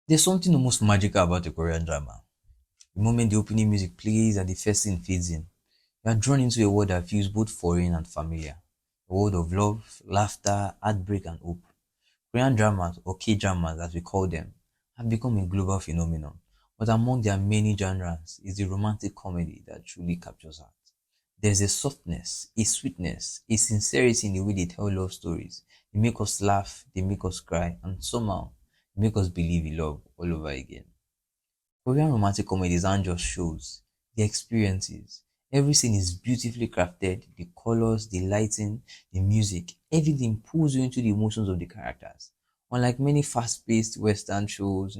There's something almost magical about a Korean drama. The moment the opening music plays and the first scene fades in, you are drawn into a world that feels both foreign and familiar. A world of love, laughter, heartbreak, and hope. Korean dramas, or K-dramas as we call them, have become a global phenomenon. But among their many genres is the romantic comedy that truly captures heart. There's a softness, a sweetness, a sincerity in the way they tell love stories. They make us laugh, they make us cry, and somehow they make us believe in love all over again. Korean romantic comedies aren't just shows, they're experiences. Every scene is beautifully crafted, the colors, the lighting, the music, everything pulls you into the emotions of the characters. Unlike many fast-paced Western shows,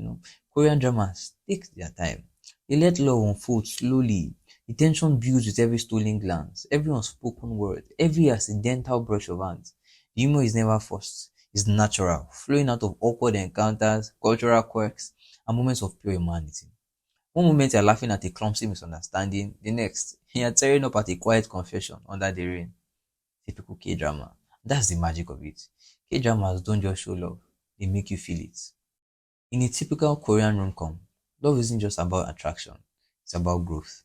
Korean dramas take their time. They let love unfold slowly. The tension builds with every stolen glance, every unspoken word, every accidental brush of hands. The humor is never forced. It's natural, flowing out of awkward encounters, cultural quirks, and moments of pure humanity. One moment you're laughing at a clumsy misunderstanding, the next, you're tearing up at a quiet confession under the rain. Typical K drama. That's the magic of it. K dramas don't just show love, they make you feel it. In a typical Korean rom-com, love isn't just about attraction, it's about growth.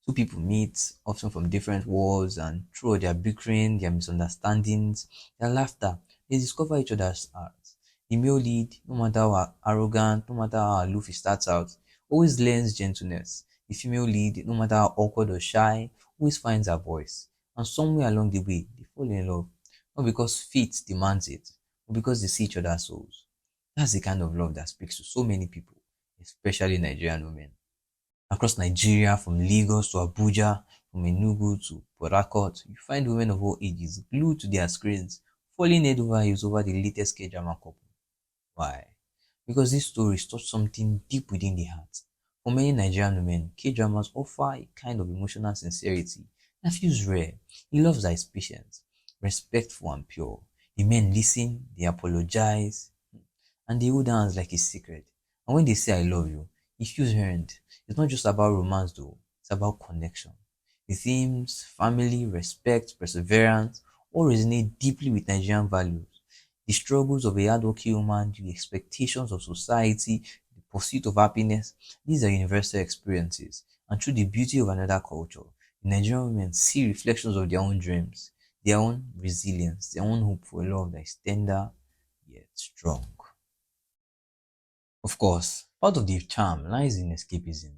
Two people meet, often from different worlds, and through their bickering, their misunderstandings, their laughter, they discover each other's hearts. The male lead, no matter how arrogant, no matter how aloof he starts out, always learns gentleness. The female lead, no matter how awkward or shy, always finds her voice. And somewhere along the way, they fall in love. Not because fate demands it, but because they see each other's souls. That's the kind of love that speaks to so many people, especially Nigerian women. Across Nigeria, from Lagos to Abuja, from Enugu to Port Harcourt, you find women of all ages glued to their screens, falling head over heels over the latest K-drama couple. Why? Because these stories touch something deep within the heart. For many Nigerian women, K-dramas offer a kind of emotional sincerity that feels rare. The loves that is patient, respectful, and pure. The men listen, they apologize, and they hold hands like a secret. And when they say I love you, it feels earned. It's not just about romance though, it's about connection. The themes, family, respect, perseverance, all resonate deeply with Nigerian values. The struggles of a hardworking woman, the expectations of society, the pursuit of happiness, these are universal experiences. And through the beauty of another culture, the Nigerian women see reflections of their own dreams, their own resilience, their own hope for a love that is tender yet strong. Of course, part of the charm lies in escapism.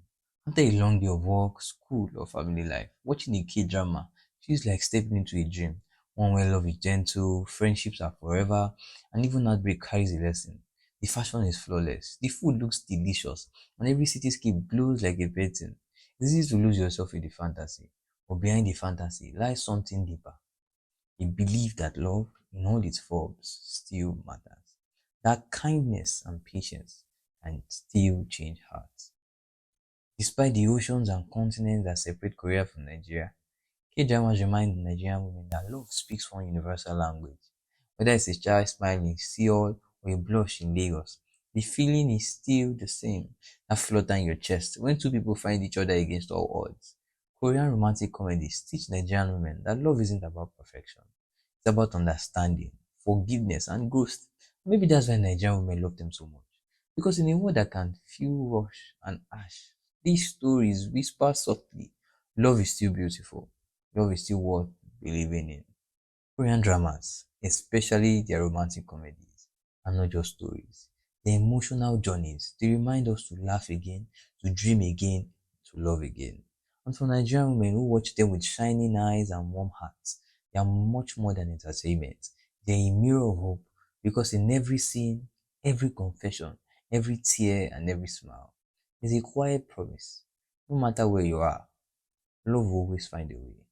After a long day of work, school, or family life, watching a K drama feels like stepping into a dream. One where love is gentle, friendships are forever, and even heartbreak carries a lesson. The fashion is flawless, the food looks delicious, and every cityscape glows like a painting. It's easy to lose yourself in the fantasy, but behind the fantasy lies something deeper. A belief that love, in all its forms, still matters. That kindness and patience can still change hearts. Despite the oceans and continents that separate Korea from Nigeria, K-dramas remind Nigerian women that love speaks one universal language. Whether it's a child smiling in Seoul or a blush in Lagos, the feeling is still the same. That flutter in your chest when two people find each other against all odds. Korean romantic comedies teach Nigerian women that love isn't about perfection. It's about understanding, forgiveness, and growth. Maybe that's why Nigerian women love them so much. Because in a world that can feel rush and ash, these stories whisper softly. Love is still beautiful. Love is still worth believing in. Korean dramas, especially their romantic comedies, are not just stories. They're emotional journeys. They remind us to laugh again, to dream again, to love again. And for Nigerian women who watch them with shining eyes and warm hearts, they are much more than entertainment. They're a mirror of hope because in every scene, every confession, every tear, and every smile, there's a quiet promise. No matter where you are, love will always find a way.